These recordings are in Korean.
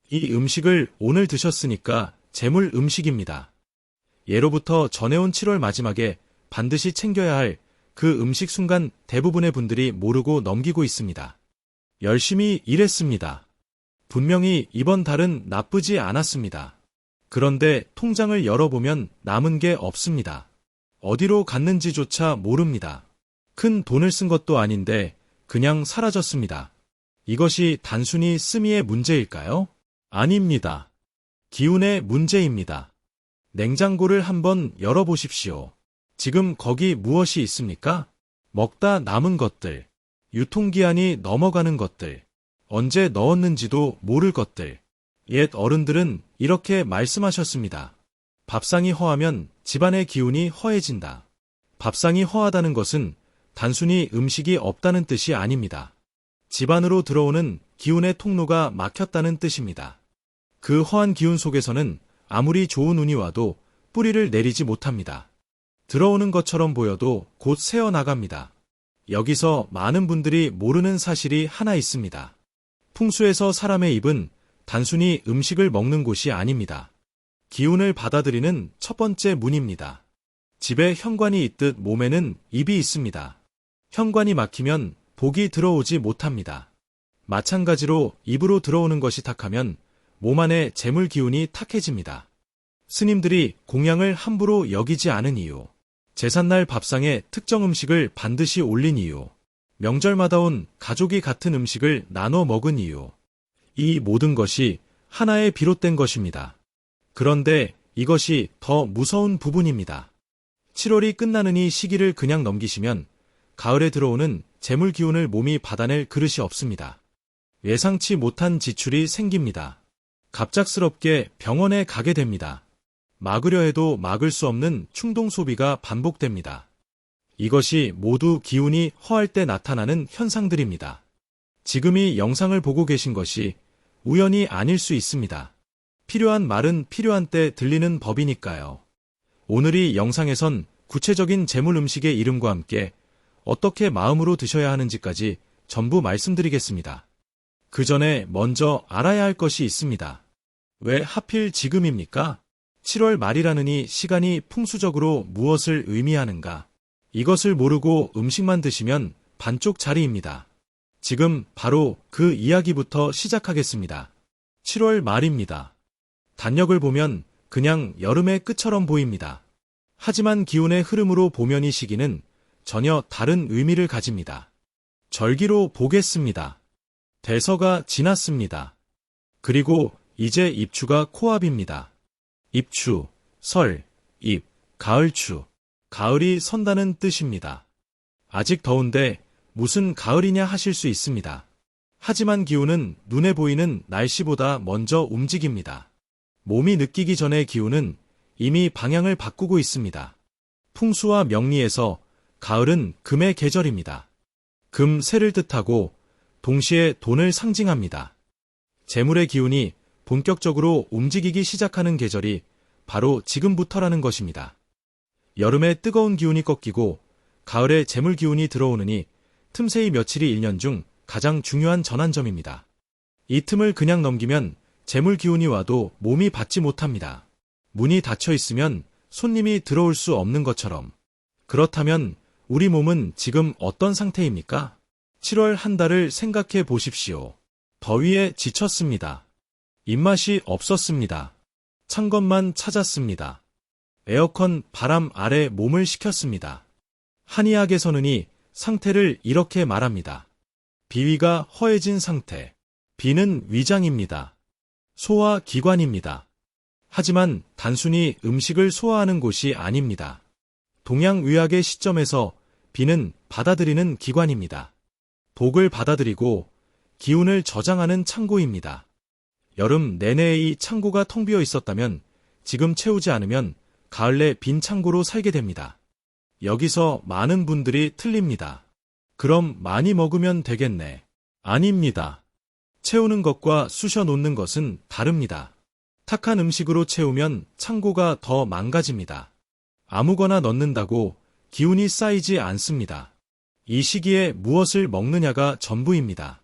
이 음식을 오늘 드셨으니까 제물 음식입니다. 예로부터 전해온 7월 마지막에 반드시 챙겨야 할 그 음식 순간 대부분의 분들이 모르고 넘기고 있습니다. 열심히 일했습니다. 분명히 이번 달은 나쁘지 않았습니다. 그런데 통장을 열어보면 남은 게 없습니다. 어디로 갔는지조차 모릅니다. 큰 돈을 쓴 것도 아닌데 그냥 사라졌습니다. 이것이 단순히 쓰미의 문제일까요? 아닙니다. 기운의 문제입니다. 냉장고를 한번 열어보십시오. 지금 거기 무엇이 있습니까? 먹다 남은 것들, 유통기한이 넘어가는 것들, 언제 넣었는지도 모를 것들. 옛 어른들은 이렇게 말씀하셨습니다. 밥상이 허하면 집안의 기운이 허해진다. 밥상이 허하다는 것은 단순히 음식이 없다는 뜻이 아닙니다. 집안으로 들어오는 기운의 통로가 막혔다는 뜻입니다. 그 허한 기운 속에서는 아무리 좋은 운이 와도 뿌리를 내리지 못합니다. 들어오는 것처럼 보여도 곧 새어나갑니다. 여기서 많은 분들이 모르는 사실이 하나 있습니다. 풍수에서 사람의 입은 단순히 음식을 먹는 곳이 아닙니다. 기운을 받아들이는 첫 번째 문입니다. 집에 현관이 있듯 몸에는 입이 있습니다. 현관이 막히면 복이 들어오지 못합니다. 마찬가지로 입으로 들어오는 것이 탁하면 몸 안에 재물 기운이 탁해집니다. 스님들이 공양을 함부로 여기지 않은 이유, 제삿날 밥상에 특정 음식을 반드시 올린 이유, 명절마다 온 가족이 같은 음식을 나눠 먹은 이유, 이 모든 것이 하나에 비롯된 것입니다. 그런데 이것이 더 무서운 부분입니다. 7월이 끝나는 이 시기를 그냥 넘기시면 가을에 들어오는 재물 기운을 몸이 받아낼 그릇이 없습니다. 예상치 못한 지출이 생깁니다. 갑작스럽게 병원에 가게 됩니다. 막으려 해도 막을 수 없는 충동 소비가 반복됩니다. 이것이 모두 기운이 허할 때 나타나는 현상들입니다. 지금 이 영상을 보고 계신 것이 우연이 아닐 수 있습니다. 필요한 말은 필요한 때 들리는 법이니까요. 오늘 이 영상에선 구체적인 재물 음식의 이름과 함께 어떻게 마음으로 드셔야 하는지까지 전부 말씀드리겠습니다. 그 전에 먼저 알아야 할 것이 있습니다. 왜 하필 지금입니까? 7월 말이라는 이 시간이 풍수적으로 무엇을 의미하는가? 이것을 모르고 음식만 드시면 반쪽 자리입니다. 지금 바로 그 이야기부터 시작하겠습니다. 7월 말입니다. 단력을 보면 그냥 여름의 끝처럼 보입니다. 하지만 기운의 흐름으로 보면 이 시기는 전혀 다른 의미를 가집니다. 절기로 보겠습니다. 대서가 지났습니다. 그리고 이제 입추가 코앞입니다. 입추, 설, 입, 가을추. 가을이 선다는 뜻입니다. 아직 더운데 무슨 가을이냐 하실 수 있습니다. 하지만 기운은 눈에 보이는 날씨보다 먼저 움직입니다. 몸이 느끼기 전에 기운은 이미 방향을 바꾸고 있습니다. 풍수와 명리에서 가을은 금의 계절입니다. 금, 새를 뜻하고 동시에 돈을 상징합니다. 재물의 기운이 본격적으로 움직이기 시작하는 계절이 바로 지금부터라는 것입니다. 여름에 뜨거운 기운이 꺾이고 가을에 재물 기운이 들어오느니 틈새의 며칠이 1년 중 가장 중요한 전환점입니다. 이 틈을 그냥 넘기면 재물 기운이 와도 몸이 받지 못합니다. 문이 닫혀 있으면 손님이 들어올 수 없는 것처럼. 그렇다면 우리 몸은 지금 어떤 상태입니까? 7월 한 달을 생각해 보십시오. 더위에 지쳤습니다. 입맛이 없었습니다. 찬 것만 찾았습니다. 에어컨 바람 아래 몸을 식혔습니다. 한의학에서는 이 상태를 이렇게 말합니다. 비위가 허해진 상태. 비는 위장입니다. 소화 기관입니다. 하지만 단순히 음식을 소화하는 곳이 아닙니다. 동양의학의 시점에서 비는 받아들이는 기관입니다. 복을 받아들이고 기운을 저장하는 창고입니다. 여름 내내 이 창고가 텅 비어 있었다면 지금 채우지 않으면 가을 내 빈 창고로 살게 됩니다. 여기서 많은 분들이 틀립니다. 그럼 많이 먹으면 되겠네. 아닙니다. 채우는 것과 쑤셔 놓는 것은 다릅니다. 탁한 음식으로 채우면 창고가 더 망가집니다. 아무거나 넣는다고 기운이 쌓이지 않습니다. 이 시기에 무엇을 먹느냐가 전부입니다.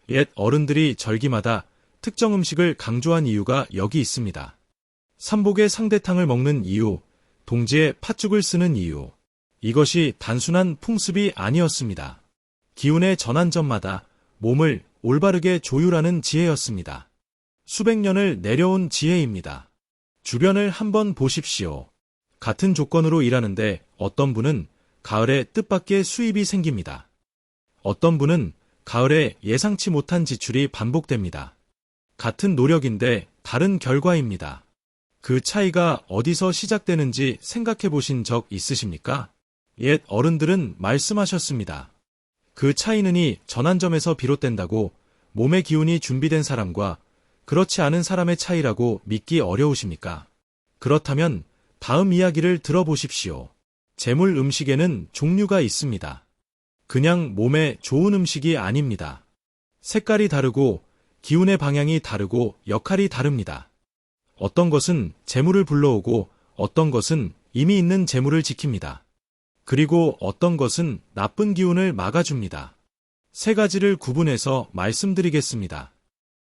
옛 어른들이 절기마다 특정 음식을 강조한 이유가 여기 있습니다. 삼복에 상대탕을 먹는 이유, 동지에 팥죽을 쓰는 이유. 이것이 단순한 풍습이 아니었습니다. 기운의 전환점마다 몸을 올바르게 조율하는 지혜였습니다. 수백 년을 내려온 지혜입니다. 주변을 한번 보십시오. 같은 조건으로 일하는데 어떤 분은 가을에 뜻밖의 수입이 생깁니다. 어떤 분은 가을에 예상치 못한 지출이 반복됩니다. 같은 노력인데 다른 결과입니다. 그 차이가 어디서 시작되는지 생각해 보신 적 있으십니까? 옛 어른들은 말씀하셨습니다. 그 차이는 이 전환점에서 비롯된다고. 몸의 기운이 준비된 사람과 그렇지 않은 사람의 차이라고 믿기 어려우십니까? 그렇다면 다음 이야기를 들어보십시오. 재물 음식에는 종류가 있습니다. 그냥 몸에 좋은 음식이 아닙니다. 색깔이 다르고 기운의 방향이 다르고 역할이 다릅니다. 어떤 것은 재물을 불러오고 어떤 것은 이미 있는 재물을 지킵니다. 그리고 어떤 것은 나쁜 기운을 막아줍니다. 세 가지를 구분해서 말씀드리겠습니다.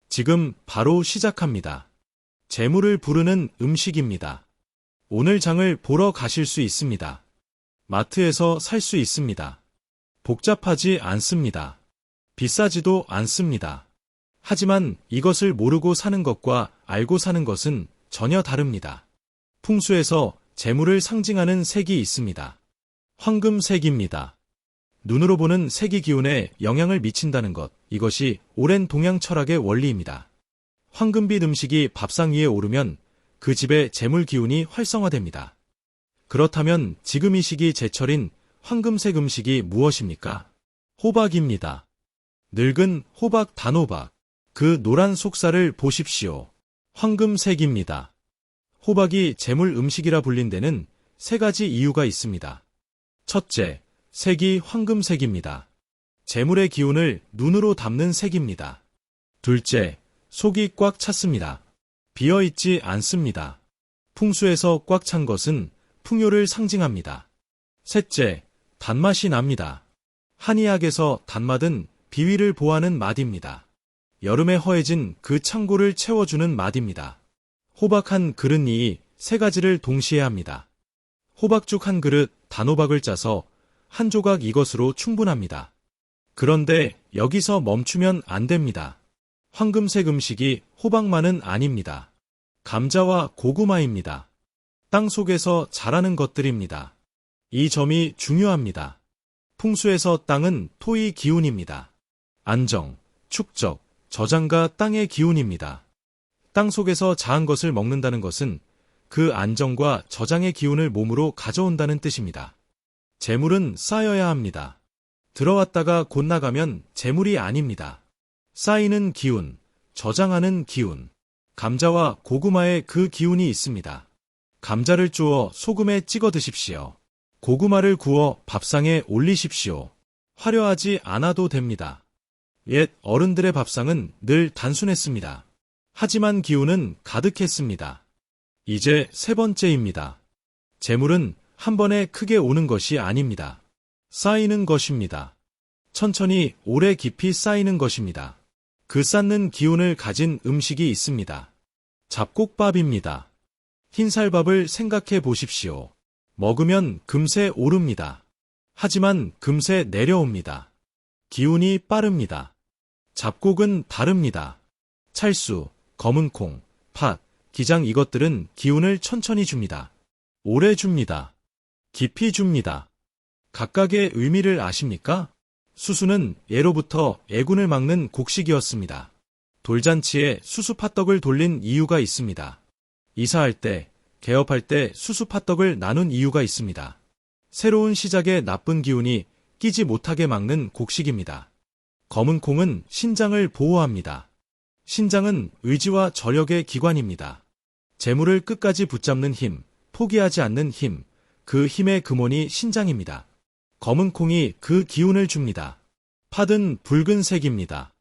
지금 바로 시작합니다. 재물을 부르는 음식입니다. 오늘 장을 보러 가실 수 있습니다. 마트에서 살 수 있습니다. 복잡하지 않습니다. 비싸지도 않습니다. 하지만 이것을 모르고 사는 것과 알고 사는 것은 전혀 다릅니다. 풍수에서 재물을 상징하는 색이 있습니다. 황금색입니다. 눈으로 보는 색이 기운에 영향을 미친다는 것, 이것이 오랜 동양 철학의 원리입니다. 황금빛 음식이 밥상 위에 오르면 그 집의 재물 기운이 활성화됩니다. 그렇다면 지금 이 시기 제철인 황금색 음식이 무엇입니까? 호박입니다. 늙은 호박 단호박. 그 노란 속살을 보십시오. 황금색입니다. 호박이 재물 음식이라 불린 데는 세 가지 이유가 있습니다. 첫째, 색이 황금색입니다. 재물의 기운을 눈으로 담는 색입니다. 둘째, 속이 꽉 찼습니다. 비어있지 않습니다. 풍수에서 꽉 찬 것은 풍요를 상징합니다. 셋째, 단맛이 납니다. 한의학에서 단맛은 비위를 보하는 맛입니다. 여름에 허해진 그 창고를 채워주는 맛입니다. 호박 한 그릇이 세 가지를 동시에 합니다. 호박죽 한 그릇, 단호박을 짜서 한 조각 이것으로 충분합니다. 그런데 여기서 멈추면 안 됩니다. 황금색 음식이 호박만은 아닙니다. 감자와 고구마입니다. 땅 속에서 자라는 것들입니다. 이 점이 중요합니다. 풍수에서 땅은 토의 기운입니다. 안정, 축적, 저장과 땅의 기운입니다. 땅 속에서 자란 것을 먹는다는 것은 그 안정과 저장의 기운을 몸으로 가져온다는 뜻입니다. 재물은 쌓여야 합니다. 들어왔다가 곧 나가면 재물이 아닙니다. 쌓이는 기운, 저장하는 기운. 감자와 고구마에 그 기운이 있습니다. 감자를 쪼어 소금에 찍어 드십시오. 고구마를 구워 밥상에 올리십시오. 화려하지 않아도 됩니다. 옛 어른들의 밥상은 늘 단순했습니다. 하지만 기운은 가득했습니다. 이제 세 번째입니다. 재물은 한 번에 크게 오는 것이 아닙니다. 쌓이는 것입니다. 천천히 오래 깊이 쌓이는 것입니다. 그 쌓는 기운을 가진 음식이 있습니다. 잡곡밥입니다. 흰쌀밥을 생각해 보십시오. 먹으면 금세 오릅니다. 하지만 금세 내려옵니다. 기운이 빠릅니다. 잡곡은 다릅니다. 찰수, 검은콩, 팥, 기장 이것들은 기운을 천천히 줍니다. 오래 줍니다. 깊이 줍니다. 각각의 의미를 아십니까? 수수는 예로부터 애군을 막는 곡식이었습니다. 돌잔치에 수수팥떡을 돌린 이유가 있습니다. 이사할 때, 개업할 때 수수팥떡을 나눈 이유가 있습니다. 새로운 시작에 나쁜 기운이 끼지 못하게 막는 곡식입니다. 검은콩은 신장을 보호합니다. 신장은 의지와 저력의 기관입니다. 재물을 끝까지 붙잡는 힘, 포기하지 않는 힘, 그 힘의 근원이 신장입니다. 검은콩이 그 기운을 줍니다. 팥은 붉은색입니다.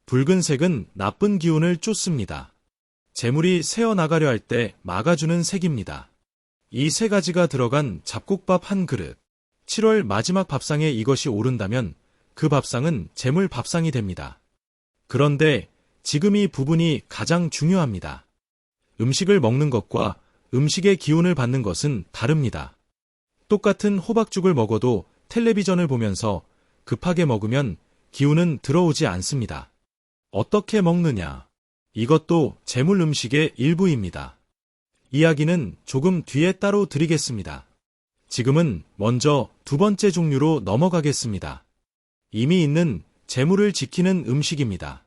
붉은색은 나쁜 기운을 쫓습니다. 재물이 새어나가려 할 때 막아주는 색입니다. 이 세 가지가 들어간 잡곡밥 한 그릇. 7월 마지막 밥상에 이것이 오른다면 그 밥상은 재물 밥상이 됩니다. 그런데 지금 이 부분이 가장 중요합니다. 음식을 먹는 것과 음식의 기운을 받는 것은 다릅니다. 똑같은 호박죽을 먹어도 텔레비전을 보면서 급하게 먹으면 기운은 들어오지 않습니다. 어떻게 먹느냐? 이것도 재물 음식의 일부입니다. 이야기는 조금 뒤에 따로 드리겠습니다. 지금은 먼저 두 번째 종류로 넘어가겠습니다. 이미 있는 재물을 지키는 음식입니다.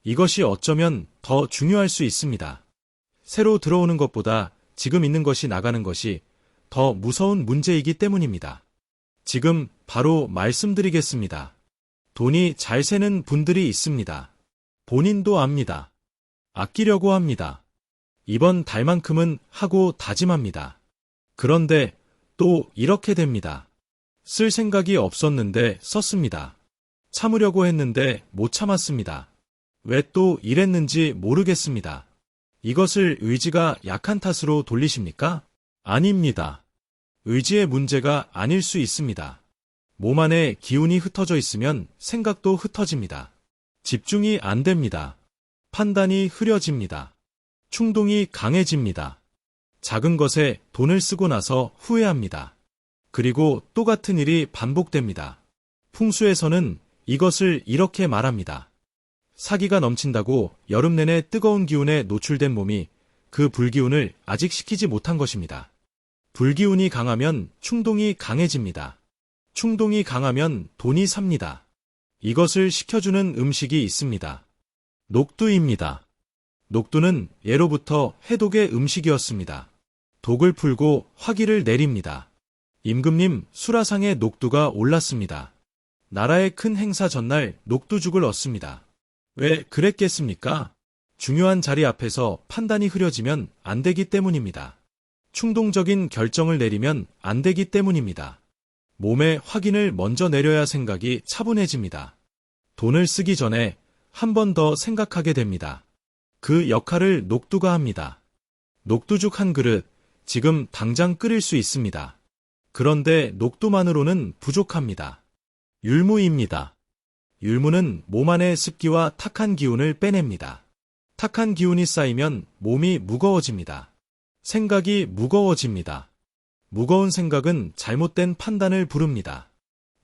이것이 어쩌면 더 중요할 수 있습니다. 새로 들어오는 것보다 지금 있는 것이 나가는 것이 더 무서운 문제이기 때문입니다. 지금 바로 말씀드리겠습니다. 돈이 잘 새는 분들이 있습니다. 본인도 압니다. 아끼려고 합니다. 이번 달만큼은 하고 다짐합니다. 그런데 또 이렇게 됩니다. 쓸 생각이 없었는데 썼습니다. 참으려고 했는데 못 참았습니다. 왜 또 이랬는지 모르겠습니다. 이것을 의지가 약한 탓으로 돌리십니까? 아닙니다. 의지의 문제가 아닐 수 있습니다. 몸 안에 기운이 흩어져 있으면 생각도 흩어집니다. 집중이 안 됩니다. 판단이 흐려집니다. 충동이 강해집니다. 작은 것에 돈을 쓰고 나서 후회합니다. 그리고 또 같은 일이 반복됩니다. 풍수에서는 이것을 이렇게 말합니다. 사기가 넘친다고 여름 내내 뜨거운 기운에 노출된 몸이 그 불기운을 아직 식히지 못한 것입니다. 불기운이 강하면 충동이 강해집니다. 충동이 강하면 돈이 삽니다. 이것을 식혀주는 음식이 있습니다. 녹두입니다. 녹두는 예로부터 해독의 음식이었습니다. 독을 풀고 화기를 내립니다. 임금님 수라상에 녹두가 올랐습니다. 나라의 큰 행사 전날 녹두죽을 얻습니다. 왜 그랬겠습니까? 중요한 자리 앞에서 판단이 흐려지면 안 되기 때문입니다. 충동적인 결정을 내리면 안 되기 때문입니다. 몸에 확인을 먼저 내려야 생각이 차분해집니다. 돈을 쓰기 전에 한 번 더 생각하게 됩니다. 그 역할을 녹두가 합니다. 녹두죽 한 그릇, 지금 당장 끓일 수 있습니다. 그런데 녹두만으로는 부족합니다. 율무입니다. 율무는 몸 안의 습기와 탁한 기운을 빼냅니다. 탁한 기운이 쌓이면 몸이 무거워집니다. 생각이 무거워집니다. 무거운 생각은 잘못된 판단을 부릅니다.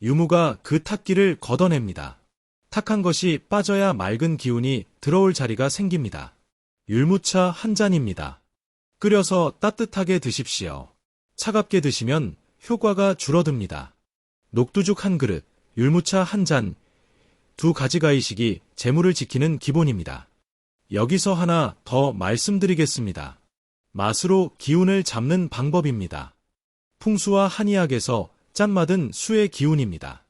유무가 그 탁기를 걷어냅니다. 탁한 것이 빠져야 맑은 기운이 들어올 자리가 생깁니다. 율무차 한 잔입니다. 끓여서 따뜻하게 드십시오. 차갑게 드시면 효과가 줄어듭니다. 녹두죽 한 그릇, 율무차 한 잔, 두 가지가이식이 재물을 지키는 기본입니다. 여기서 하나 더 말씀드리겠습니다. 맛으로 기운을 잡는 방법입니다. 풍수와 한의학에서 짠맛은 수의 기운입니다.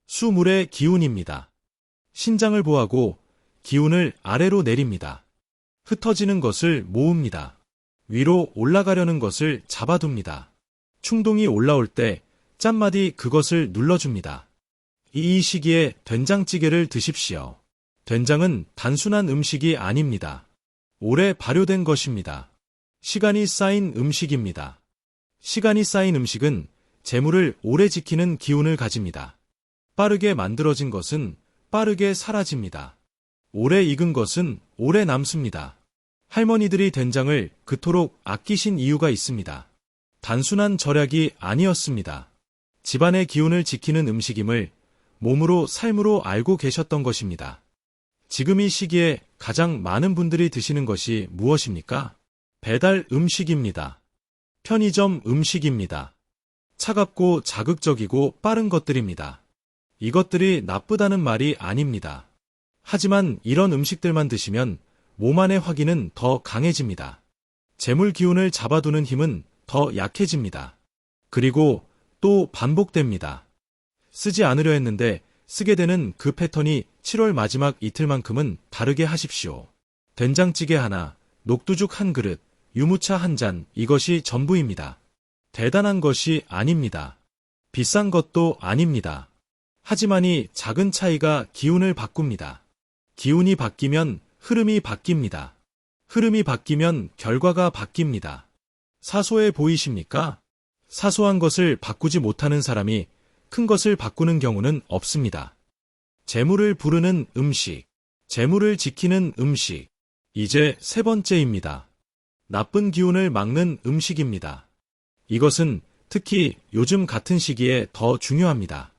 수물의 기운입니다. 신장을 보하고 기운을 아래로 내립니다. 흩어지는 것을 모읍니다. 위로 올라가려는 것을 잡아둡니다. 충동이 올라올 때 짠맛이 그것을 눌러줍니다. 이 시기에 된장찌개를 드십시오. 된장은 단순한 음식이 아닙니다. 오래 발효된 것입니다. 시간이 쌓인 음식입니다. 시간이 쌓인 음식은 재물을 오래 지키는 기운을 가집니다. 빠르게 만들어진 것은 빠르게 사라집니다. 오래 익은 것은 오래 남습니다. 할머니들이 된장을 그토록 아끼신 이유가 있습니다. 단순한 절약이 아니었습니다. 집안의 기운을 지키는 음식임을 몸으로 삶으로 알고 계셨던 것입니다. 지금 이 시기에 가장 많은 분들이 드시는 것이 무엇입니까? 배달 음식입니다. 편의점 음식입니다. 차갑고 자극적이고 빠른 것들입니다. 이것들이 나쁘다는 말이 아닙니다. 하지만 이런 음식들만 드시면 몸 안의 확인은 더 강해집니다. 재물 기운을 잡아두는 힘은 더 약해집니다. 그리고 또 반복됩니다. 쓰지 않으려 했는데 쓰게 되는 그 패턴이 7월 마지막 이틀만큼은 다르게 하십시오. 된장찌개 하나, 녹두죽 한 그릇, 유무차 한 잔, 이것이 전부입니다. 대단한 것이 아닙니다. 비싼 것도 아닙니다. 하지만 이 작은 차이가 기운을 바꿉니다. 기운이 바뀌면 흐름이 바뀝니다. 흐름이 바뀌면 결과가 바뀝니다. 사소해 보이십니까? 사소한 것을 바꾸지 못하는 사람이 큰 것을 바꾸는 경우는 없습니다. 재물을 부르는 음식. 재물을 지키는 음식. 이제 세 번째입니다. 나쁜 기운을 막는 음식입니다. 이것은 특히 요즘 같은 시기에 더 중요합니다.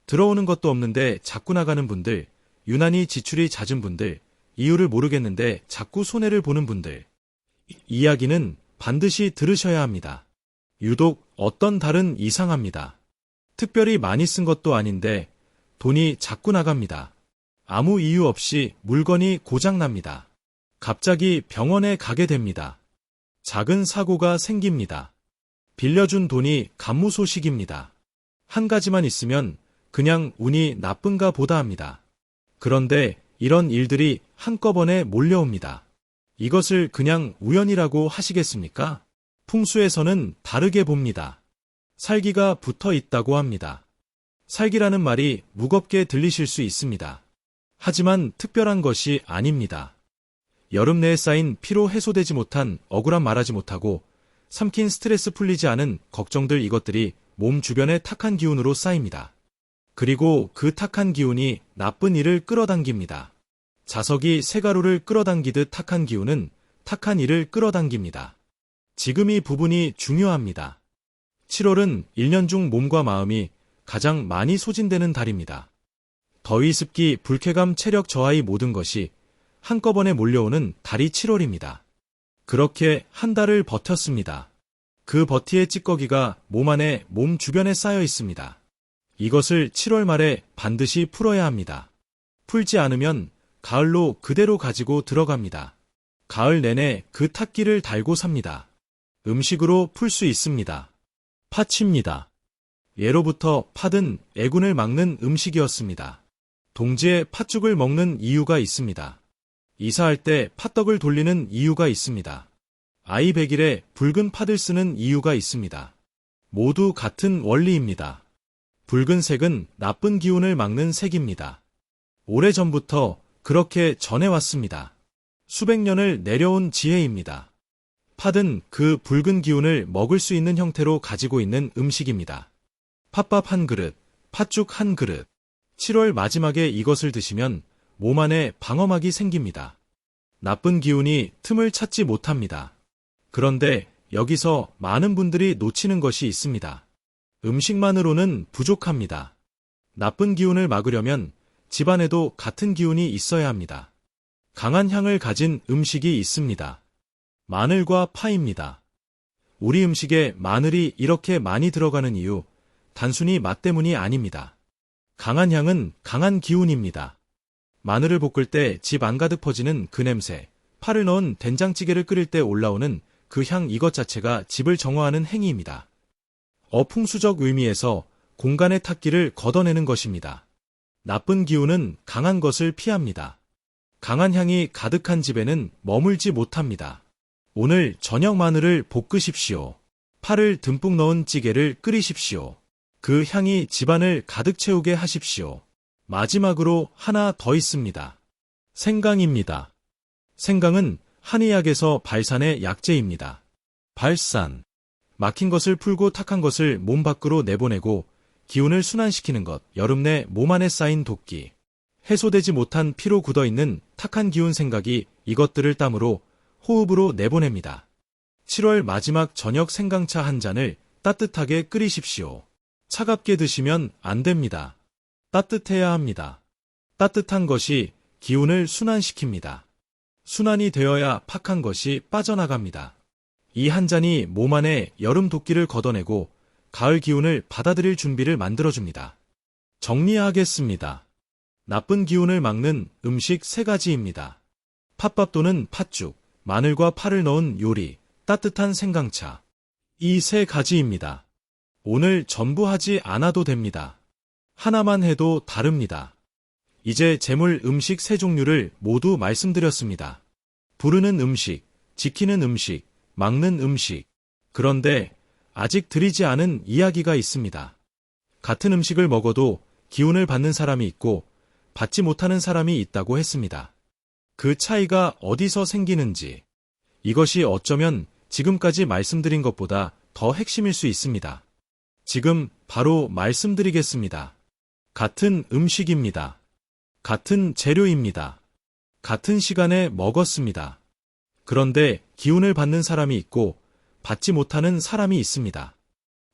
들어오는 것도 없는데 자꾸 나가는 분들, 유난히 지출이 잦은 분들, 이유를 모르겠는데 자꾸 손해를 보는 분들. 이야기는 반드시 들으셔야 합니다. 유독 어떤 달은 이상합니다. 특별히 많이 쓴 것도 아닌데 돈이 자꾸 나갑니다. 아무 이유 없이 물건이 고장납니다. 갑자기 병원에 가게 됩니다. 작은 사고가 생깁니다. 빌려준 돈이 간무소식입니다. 한 가지만 있으면 그냥 운이 나쁜가 보다 합니다. 그런데 이런 일들이 한꺼번에 몰려옵니다. 이것을 그냥 우연이라고 하시겠습니까? 풍수에서는 다르게 봅니다. 살기가 붙어 있다고 합니다. 살기라는 말이 무겁게 들리실 수 있습니다. 하지만 특별한 것이 아닙니다. 여름 내에 쌓인 피로 해소되지 못한 억울함 말하지 못하고 삼킨 스트레스 풀리지 않은 걱정들 이것들이 몸 주변의 탁한 기운으로 쌓입니다. 그리고 그 탁한 기운이 나쁜 일을 끌어당깁니다. 자석이 쇠가루를 끌어당기듯 탁한 기운은 탁한 일을 끌어당깁니다. 지금 이 부분이 중요합니다. 7월은 1년 중 몸과 마음이 가장 많이 소진되는 달입니다. 더위, 습기, 불쾌감, 체력 저하의 모든 것이 한꺼번에 몰려오는 달이 7월입니다. 그렇게 한 달을 버텼습니다. 그 버티의 찌꺼기가 몸 안에, 몸 주변에 쌓여 있습니다. 이것을 7월 말에 반드시 풀어야 합니다. 풀지 않으면 가을로 그대로 가지고 들어갑니다. 가을 내내 그 탁기를 달고 삽니다. 음식으로 풀 수 있습니다. 팥입니다. 예로부터 팥은 애군을 막는 음식이었습니다. 동지에 팥죽을 먹는 이유가 있습니다. 이사할 때 팥떡을 돌리는 이유가 있습니다. 아이 100일에 붉은 팥을 쓰는 이유가 있습니다. 모두 같은 원리입니다. 붉은색은 나쁜 기운을 막는 색입니다. 오래전부터 그렇게 전해왔습니다. 수백 년을 내려온 지혜입니다. 팥은 그 붉은 기운을 먹을 수 있는 형태로 가지고 있는 음식입니다. 팥밥 한 그릇, 팥죽 한 그릇. 7월 마지막에 이것을 드시면 몸 안에 방어막이 생깁니다. 나쁜 기운이 틈을 찾지 못합니다. 그런데 여기서 많은 분들이 놓치는 것이 있습니다. 음식만으로는 부족합니다. 나쁜 기운을 막으려면 집안에도 같은 기운이 있어야 합니다. 강한 향을 가진 음식이 있습니다. 마늘과 파입니다. 우리 음식에 마늘이 이렇게 많이 들어가는 이유, 단순히 맛 때문이 아닙니다. 강한 향은 강한 기운입니다. 마늘을 볶을 때 집 안가득 퍼지는 그 냄새, 파를 넣은 된장찌개를 끓일 때 올라오는 그 향 이것 자체가 집을 정화하는 행위입니다. 어풍수적 의미에서 공간의 탁기를 걷어내는 것입니다. 나쁜 기운은 강한 것을 피합니다. 강한 향이 가득한 집에는 머물지 못합니다. 오늘 저녁 마늘을 볶으십시오. 파를 듬뿍 넣은 찌개를 끓이십시오. 그 향이 집안을 가득 채우게 하십시오. 마지막으로 하나 더 있습니다. 생강입니다. 생강은 한의학에서 발산의 약재입니다. 발산. 막힌 것을 풀고 탁한 것을 몸 밖으로 내보내고 기운을 순환시키는 것, 여름 내 몸 안에 쌓인 독기. 해소되지 못한 피로 굳어있는 탁한 기운 생각이 이것들을 땀으로, 호흡으로 내보냅니다. 7월 마지막 저녁 생강차 한 잔을 따뜻하게 끓이십시오. 차갑게 드시면 안 됩니다. 따뜻해야 합니다. 따뜻한 것이 기운을 순환시킵니다. 순환이 되어야 팍한 것이 빠져나갑니다. 이 한 잔이 몸 안에 여름 독기를 걷어내고 가을 기운을 받아들일 준비를 만들어줍니다. 정리하겠습니다. 나쁜 기운을 막는 음식 3가지입니다. 팥밥 또는 팥죽, 마늘과 파를 넣은 요리, 따뜻한 생강차. 이 3가지입니다. 오늘 전부 하지 않아도 됩니다. 하나만 해도 다릅니다. 이제 재물 음식 3종류를 모두 말씀드렸습니다. 부르는 음식, 지키는 음식, 막는 음식. 그런데 아직 드리지 않은 이야기가 있습니다. 같은 음식을 먹어도 기운을 받는 사람이 있고 받지 못하는 사람이 있다고 했습니다. 그 차이가 어디서 생기는지. 이것이 어쩌면 지금까지 말씀드린 것보다 더 핵심일 수 있습니다. 지금 바로 말씀드리겠습니다. 같은 음식입니다. 같은 재료입니다. 같은 시간에 먹었습니다. 그런데 기운을 받는 사람이 있고 받지 못하는 사람이 있습니다.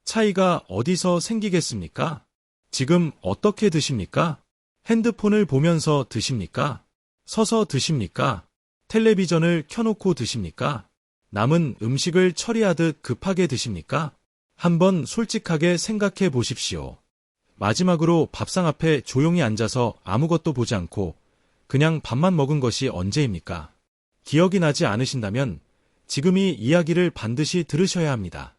차이가 어디서 생기겠습니까? 지금 어떻게 드십니까? 핸드폰을 보면서 드십니까? 서서 드십니까? 텔레비전을 켜놓고 드십니까? 남은 음식을 처리하듯 급하게 드십니까? 한번 솔직하게 생각해 보십시오. 마지막으로 밥상 앞에 조용히 앉아서 아무것도 보지 않고 그냥 밥만 먹은 것이 언제입니까? 기억이 나지 않으신다면 지금 이 이야기를 반드시 들으셔야 합니다.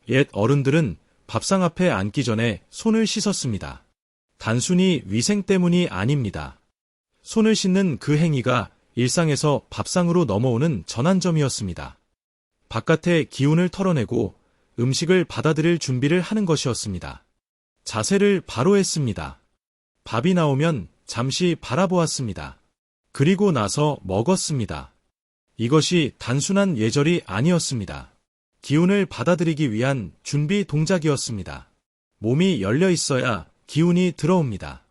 옛 어른들은 밥상 앞에 앉기 전에 손을 씻었습니다. 단순히 위생 때문이 아닙니다. 손을 씻는 그 행위가 일상에서 밥상으로 넘어오는 전환점이었습니다. 바깥의 기운을 털어내고 음식을 받아들일 준비를 하는 것이었습니다. 자세를 바로 했습니다. 밥이 나오면 잠시 바라보았습니다. 그리고 나서 먹었습니다. 이것이 단순한 예절이 아니었습니다. 기운을 받아들이기 위한 준비 동작이었습니다. 몸이 열려 있어야 기운이 들어옵니다.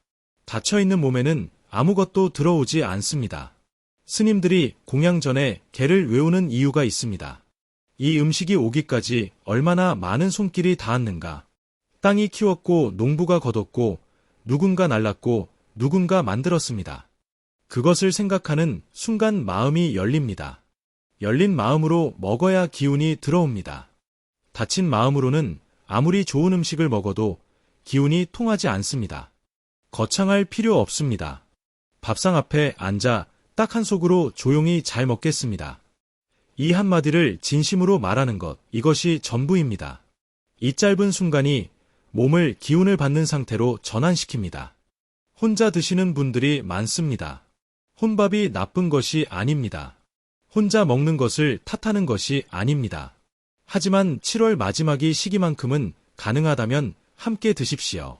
닫혀있는 몸에는 아무것도 들어오지 않습니다. 스님들이 공양 전에 개를 외우는 이유가 있습니다. 이 음식이 오기까지 얼마나 많은 손길이 닿았는가. 땅이 키웠고 농부가 거뒀고 누군가 날랐고 누군가 만들었습니다. 그것을 생각하는 순간 마음이 열립니다. 열린 마음으로 먹어야 기운이 들어옵니다. 닫힌 마음으로는 아무리 좋은 음식을 먹어도 기운이 통하지 않습니다. 거창할 필요 없습니다. 밥상 앞에 앉아 딱 한 속으로 조용히 잘 먹겠습니다. 이 한마디를 진심으로 말하는 것, 이것이 전부입니다. 이 짧은 순간이 몸을 기운을 받는 상태로 전환시킵니다. 혼자 드시는 분들이 많습니다. 혼밥이 나쁜 것이 아닙니다. 혼자 먹는 것을 탓하는 것이 아닙니다. 하지만 7월 마지막이 시기만큼은 가능하다면 함께 드십시오.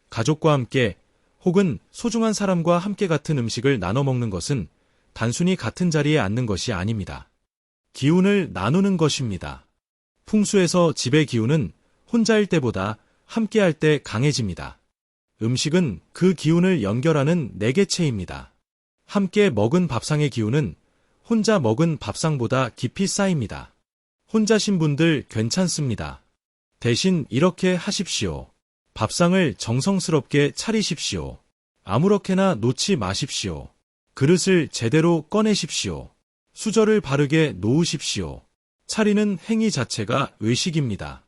가족과 함께 혹은 소중한 사람과 함께 같은 음식을 나눠 먹는 것은 단순히 같은 자리에 앉는 것이 아닙니다. 기운을 나누는 것입니다. 풍수에서 집의 기운은 혼자일 때보다 함께할 때 강해집니다. 음식은 그 기운을 연결하는 내개체입니다. 함께 먹은 밥상의 기운은 혼자 먹은 밥상보다 깊이 쌓입니다. 혼자신 분들 괜찮습니다. 대신 이렇게 하십시오. 밥상을 정성스럽게 차리십시오. 아무렇게나 놓지 마십시오. 그릇을 제대로 꺼내십시오. 수저를 바르게 놓으십시오. 차리는 행위 자체가 의식입니다.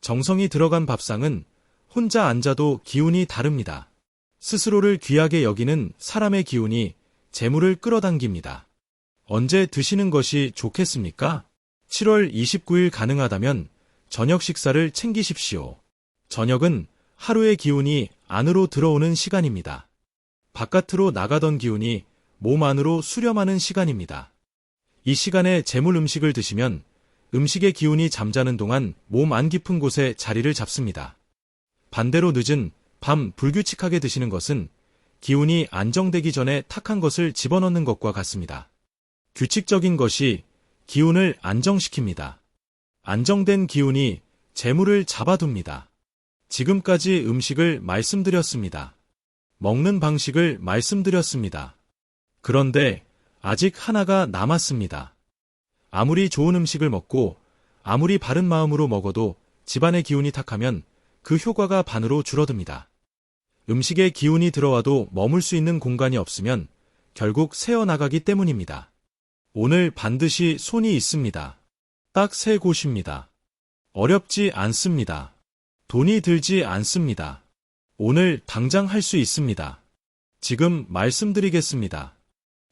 정성이 들어간 밥상은 혼자 앉아도 기운이 다릅니다. 스스로를 귀하게 여기는 사람의 기운이 재물을 끌어당깁니다. 언제 드시는 것이 좋겠습니까? 7월 29일 가능하다면 저녁 식사를 챙기십시오. 저녁은 하루의 기운이 안으로 들어오는 시간입니다. 바깥으로 나가던 기운이 몸 안으로 수렴하는 시간입니다. 이 시간에 재물 음식을 드시면 음식의 기운이 잠자는 동안 몸 안 깊은 곳에 자리를 잡습니다. 반대로 늦은 밤 불규칙하게 드시는 것은 기운이 안정되기 전에 탁한 것을 집어넣는 것과 같습니다. 규칙적인 것이 기운을 안정시킵니다. 안정된 기운이 재물을 잡아둡니다. 지금까지 음식을 말씀드렸습니다. 먹는 방식을 말씀드렸습니다. 그런데 아직 하나가 남았습니다. 아무리 좋은 음식을 먹고 아무리 바른 마음으로 먹어도 집안의 기운이 탁하면 그 효과가 반으로 줄어듭니다. 음식에 기운이 들어와도 머물 수 있는 공간이 없으면 결국 새어나가기 때문입니다. 오늘 반드시 손이 있습니다. 딱 3곳입니다. 어렵지 않습니다. 돈이 들지 않습니다. 오늘 당장 할 수 있습니다. 지금 말씀드리겠습니다.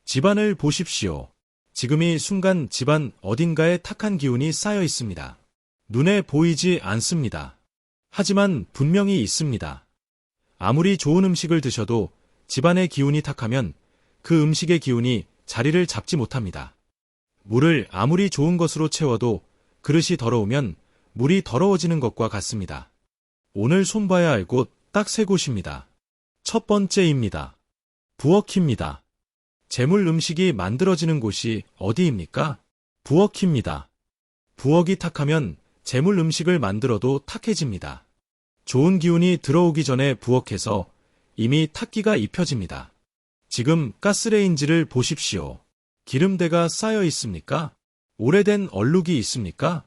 집안을 보십시오. 지금 이 순간 집안 어딘가에 탁한 기운이 쌓여 있습니다. 눈에 보이지 않습니다. 하지만 분명히 있습니다. 아무리 좋은 음식을 드셔도 집안의 기운이 탁하면 그 음식의 기운이 자리를 잡지 못합니다. 물을 아무리 좋은 것으로 채워도 그릇이 더러우면 물이 더러워지는 것과 같습니다. 오늘 손봐야 할 곳 딱 3곳입니다. 첫 번째입니다. 부엌입니다. 재물 음식이 만들어지는 곳이 어디입니까? 부엌입니다. 부엌이 탁하면 재물 음식을 만들어도 탁해집니다. 좋은 기운이 들어오기 전에 부엌에서 이미 탁기가 입혀집니다. 지금 가스레인지를 보십시오. 기름대가 쌓여 있습니까? 오래된 얼룩이 있습니까?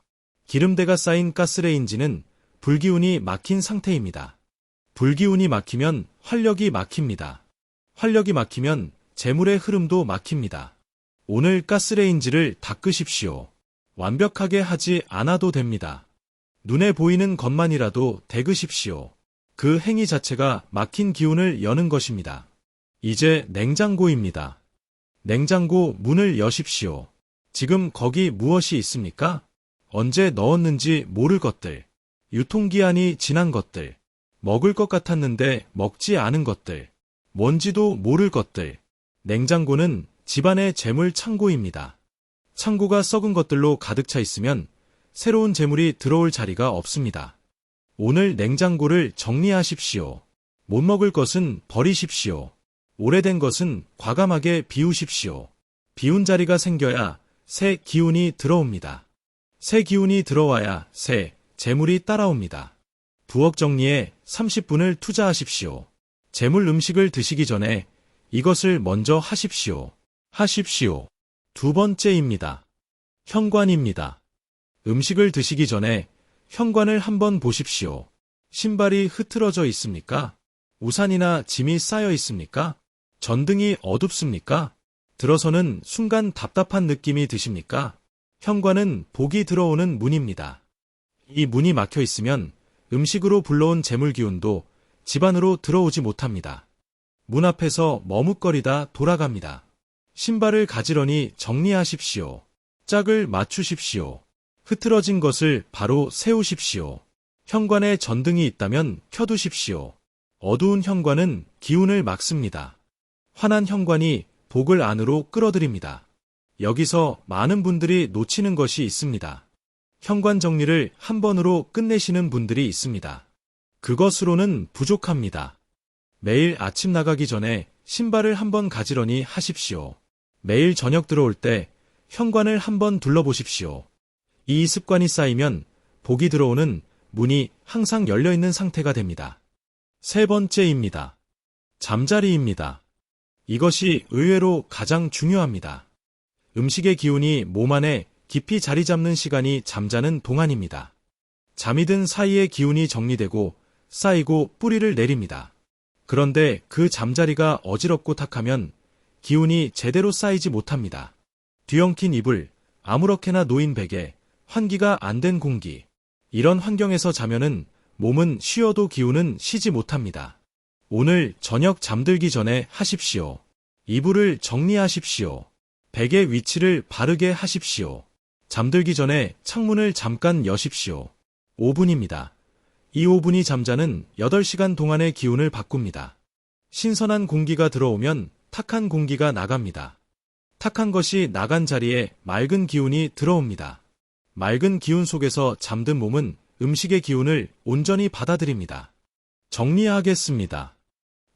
기름대가 쌓인 가스레인지는 불기운이 막힌 상태입니다. 불기운이 막히면 활력이 막힙니다. 활력이 막히면 재물의 흐름도 막힙니다. 오늘 가스레인지를 닦으십시오. 완벽하게 하지 않아도 됩니다. 눈에 보이는 것만이라도 닦으십시오. 그 행위 자체가 막힌 기운을 여는 것입니다. 이제 냉장고입니다. 냉장고 문을 여십시오. 지금 거기 무엇이 있습니까? 언제 넣었는지 모를 것들, 유통기한이 지난 것들, 먹을 것 같았는데 먹지 않은 것들, 뭔지도 모를 것들. 냉장고는 집안의 재물 창고입니다. 창고가 썩은 것들로 가득 차 있으면 새로운 재물이 들어올 자리가 없습니다. 오늘 냉장고를 정리하십시오. 못 먹을 것은 버리십시오. 오래된 것은 과감하게 비우십시오. 비운 자리가 생겨야 새 기운이 들어옵니다. 새 기운이 들어와야 새 재물이 따라옵니다. 부엌 정리에 30분을 투자하십시오. 재물 음식을 드시기 전에 이것을 먼저 하십시오. 두 번째입니다. 현관입니다. 음식을 드시기 전에 현관을 한번 보십시오. 신발이 흐트러져 있습니까? 우산이나 짐이 쌓여 있습니까? 전등이 어둡습니까? 들어서는 순간 답답한 느낌이 드십니까? 현관은 복이 들어오는 문입니다. 이 문이 막혀 있으면 음식으로 불러온 재물 기운도 집 안으로 들어오지 못합니다. 문 앞에서 머뭇거리다 돌아갑니다. 신발을 가지런히 정리하십시오. 짝을 맞추십시오. 흐트러진 것을 바로 세우십시오. 현관에 전등이 있다면 켜두십시오. 어두운 현관은 기운을 막습니다. 환한 현관이 복을 안으로 끌어들입니다. 여기서 많은 분들이 놓치는 것이 있습니다. 현관 정리를 한 번으로 끝내시는 분들이 있습니다. 그것으로는 부족합니다. 매일 아침 나가기 전에 신발을 한번 가지런히 하십시오. 매일 저녁 들어올 때 현관을 한번 둘러보십시오. 이 습관이 쌓이면 복이 들어오는 문이 항상 열려있는 상태가 됩니다. 세 번째입니다. 잠자리입니다. 이것이 의외로 가장 중요합니다. 음식의 기운이 몸 안에 깊이 자리 잡는 시간이 잠자는 동안입니다. 잠이 든 사이에 기운이 정리되고 쌓이고 뿌리를 내립니다. 그런데 그 잠자리가 어지럽고 탁하면 기운이 제대로 쌓이지 못합니다. 뒤엉킨 이불, 아무렇게나 놓인 베개, 환기가 안 된 공기. 이런 환경에서 자면은 몸은 쉬어도 기운은 쉬지 못합니다. 오늘 저녁 잠들기 전에 하십시오. 이불을 정리하십시오. 베개 위치를 바르게 하십시오. 잠들기 전에 창문을 잠깐 여십시오. 5분입니다. 이 5분이 잠자는 8시간 동안의 기운을 바꿉니다. 신선한 공기가 들어오면 탁한 공기가 나갑니다. 탁한 것이 나간 자리에 맑은 기운이 들어옵니다. 맑은 기운 속에서 잠든 몸은 음식의 기운을 온전히 받아들입니다. 정리하겠습니다.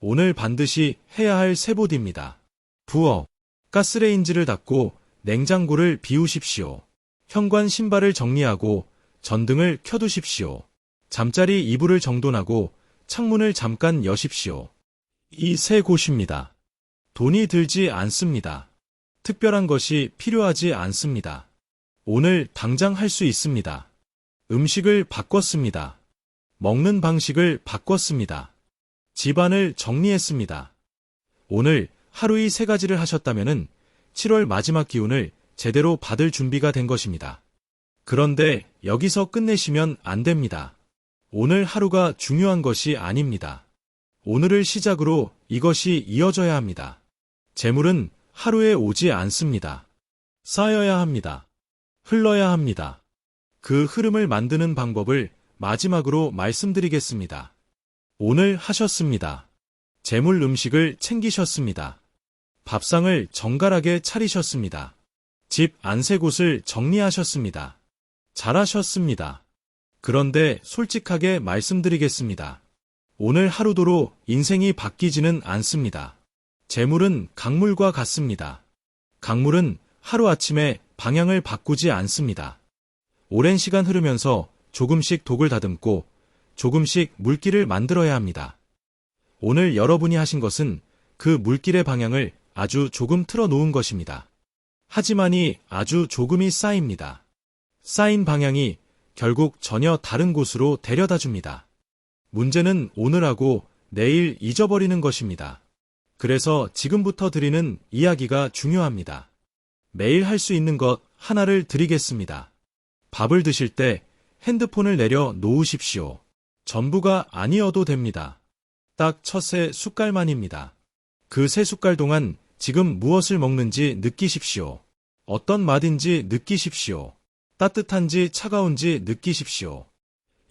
오늘 반드시 해야 할 세보디입니다. 부엌, 가스레인지를 닫고 냉장고를 비우십시오. 현관 신발을 정리하고 전등을 켜두십시오. 잠자리 이불을 정돈하고 창문을 잠깐 여십시오. 이 세 곳입니다. 돈이 들지 않습니다. 특별한 것이 필요하지 않습니다. 오늘 당장 할 수 있습니다. 음식을 바꿨습니다. 먹는 방식을 바꿨습니다. 집안을 정리했습니다. 오늘 하루 이 세 가지를 하셨다면은 7월 마지막 기운을 제대로 받을 준비가 된 것입니다. 그런데 여기서 끝내시면 안 됩니다. 오늘 하루가 중요한 것이 아닙니다. 오늘을 시작으로 이것이 이어져야 합니다. 재물은 하루에 오지 않습니다. 쌓여야 합니다. 흘러야 합니다. 그 흐름을 만드는 방법을 마지막으로 말씀드리겠습니다. 오늘 하셨습니다. 재물 음식을 챙기셨습니다. 밥상을 정갈하게 차리셨습니다. 집 안세 곳을 정리하셨습니다. 잘하셨습니다. 그런데 솔직하게 말씀드리겠습니다. 오늘 하루도로 인생이 바뀌지는 않습니다. 재물은 강물과 같습니다. 강물은 하루아침에 방향을 바꾸지 않습니다. 오랜 시간 흐르면서 조금씩 독을 다듬고 조금씩 물기를 만들어야 합니다. 오늘 여러분이 하신 것은 그 물길의 방향을 아주 조금 틀어 놓은 것입니다. 하지만이 아주 조금이 쌓입니다. 쌓인 방향이 결국 전혀 다른 곳으로 데려다 줍니다. 문제는 오늘하고 내일 잊어버리는 것입니다. 그래서 지금부터 드리는 이야기가 중요합니다. 매일 할 수 있는 것 하나를 드리겠습니다. 밥을 드실 때 핸드폰을 내려 놓으십시오. 전부가 아니어도 됩니다. 딱 첫 세 숟갈만입니다. 그 세 숟갈 동안 지금 무엇을 먹는지 느끼십시오. 어떤 맛인지 느끼십시오. 따뜻한지 차가운지 느끼십시오.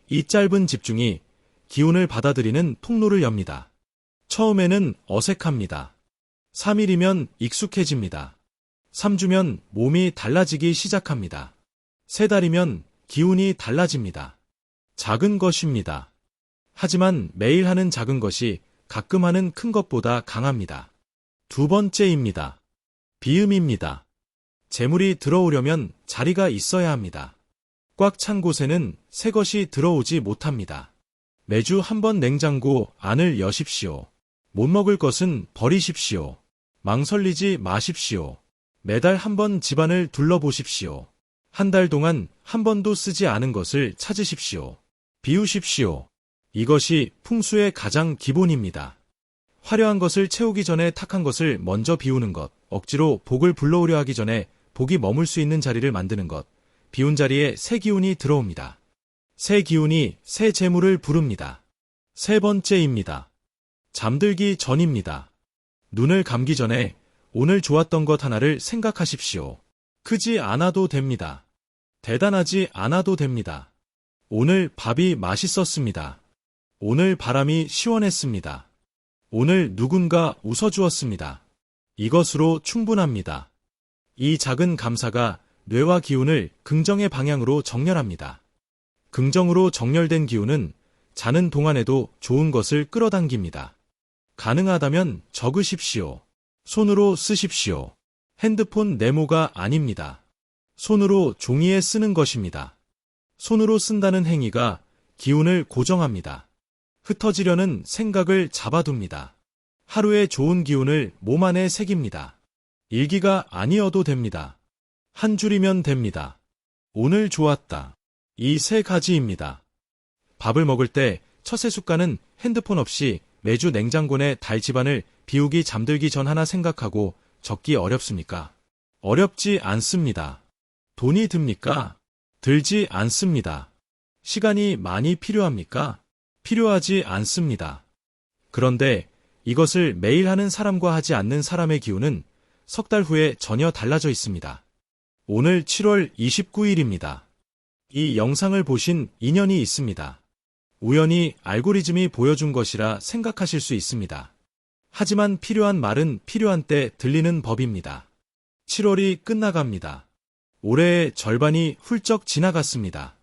이 짧은 집중이 기운을 받아들이는 통로를 엽니다. 처음에는 어색합니다. 3일이면 익숙해집니다. 3주면 몸이 달라지기 시작합니다. 3달이면 기운이 달라집니다. 작은 것입니다. 하지만 매일 하는 작은 것이 가끔 하는 큰 것보다 강합니다. 두 번째입니다. 비음입니다. 재물이 들어오려면 자리가 있어야 합니다. 꽉 찬 곳에는 새 것이 들어오지 못합니다. 매주 한 번 냉장고 안을 여십시오. 못 먹을 것은 버리십시오. 망설이지 마십시오. 매달 한 번 집안을 둘러보십시오. 한 달 동안 한 번도 쓰지 않은 것을 찾으십시오. 비우십시오. 이것이 풍수의 가장 기본입니다. 화려한 것을 채우기 전에 탁한 것을 먼저 비우는 것, 억지로 복을 불러오려 하기 전에 복이 머물 수 있는 자리를 만드는 것, 비운 자리에 새 기운이 들어옵니다. 새 기운이 새 재물을 부릅니다. 세 번째입니다. 잠들기 전입니다. 눈을 감기 전에 오늘 좋았던 것 하나를 생각하십시오. 크지 않아도 됩니다. 대단하지 않아도 됩니다. 오늘 밥이 맛있었습니다. 오늘 바람이 시원했습니다. 오늘 누군가 웃어주었습니다. 이것으로 충분합니다. 이 작은 감사가 뇌와 기운을 긍정의 방향으로 정렬합니다. 긍정으로 정렬된 기운은 자는 동안에도 좋은 것을 끌어당깁니다. 가능하다면 적으십시오. 손으로 쓰십시오. 핸드폰 네모가 아닙니다. 손으로 종이에 쓰는 것입니다. 손으로 쓴다는 행위가 기운을 고정합니다. 흩어지려는 생각을 잡아둡니다. 하루의 좋은 기운을 몸 안에 새깁니다. 일기가 아니어도 됩니다. 한 줄이면 됩니다. 오늘 좋았다. 이 세 가지입니다. 밥을 먹을 때 첫째 습관은 핸드폰 없이 매주 냉장고에 달 집안을 비우기 잠들기 전 하나 생각하고 적기 어렵습니까? 어렵지 않습니다. 돈이 듭니까? 들지 않습니다. 시간이 많이 필요합니까? 필요하지 않습니다. 그런데 이것을 매일 하는 사람과 하지 않는 사람의 기운은 석 달 후에 전혀 달라져 있습니다. 오늘 7월 29일입니다. 이 영상을 보신 인연이 있습니다. 우연히 알고리즘이 보여준 것이라 생각하실 수 있습니다. 하지만 필요한 말은 필요한 때 들리는 법입니다. 7월이 끝나갑니다. 올해의 절반이 훌쩍 지나갔습니다.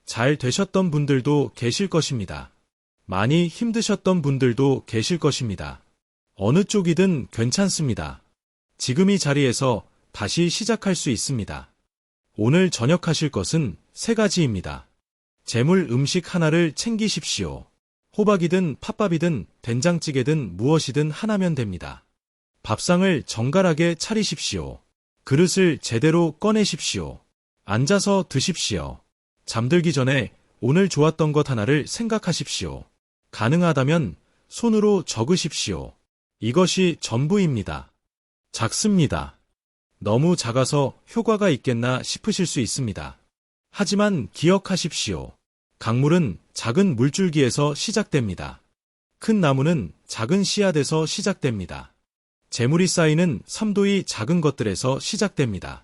잘 되셨던 분들도 계실 것입니다. 많이 힘드셨던 분들도 계실 것입니다. 어느 쪽이든 괜찮습니다. 지금 이 자리에서 다시 시작할 수 있습니다. 오늘 저녁 하실 것은 세 가지입니다. 재물 음식 하나를 챙기십시오. 호박이든 팥밥이든 된장찌개든 무엇이든 하나면 됩니다. 밥상을 정갈하게 차리십시오. 그릇을 제대로 꺼내십시오. 앉아서 드십시오. 잠들기 전에 오늘 좋았던 것 하나를 생각하십시오. 가능하다면 손으로 적으십시오. 이것이 전부입니다. 작습니다. 너무 작아서 효과가 있겠나 싶으실 수 있습니다. 하지만 기억하십시오. 강물은 작은 물줄기에서 시작됩니다. 큰 나무는 작은 씨앗에서 시작됩니다. 재물이 쌓이는 삼도이 작은 것들에서 시작됩니다.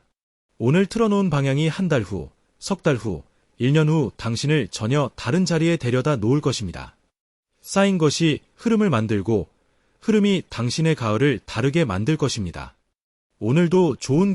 오늘 틀어놓은 방향이 한 달 후, 석 달 후, 1년 후 당신을 전혀 다른 자리에 데려다 놓을 것입니다. 쌓인 것이 흐름을 만들고 흐름이 당신의 가을을 다르게 만들 것입니다. 오늘도 좋은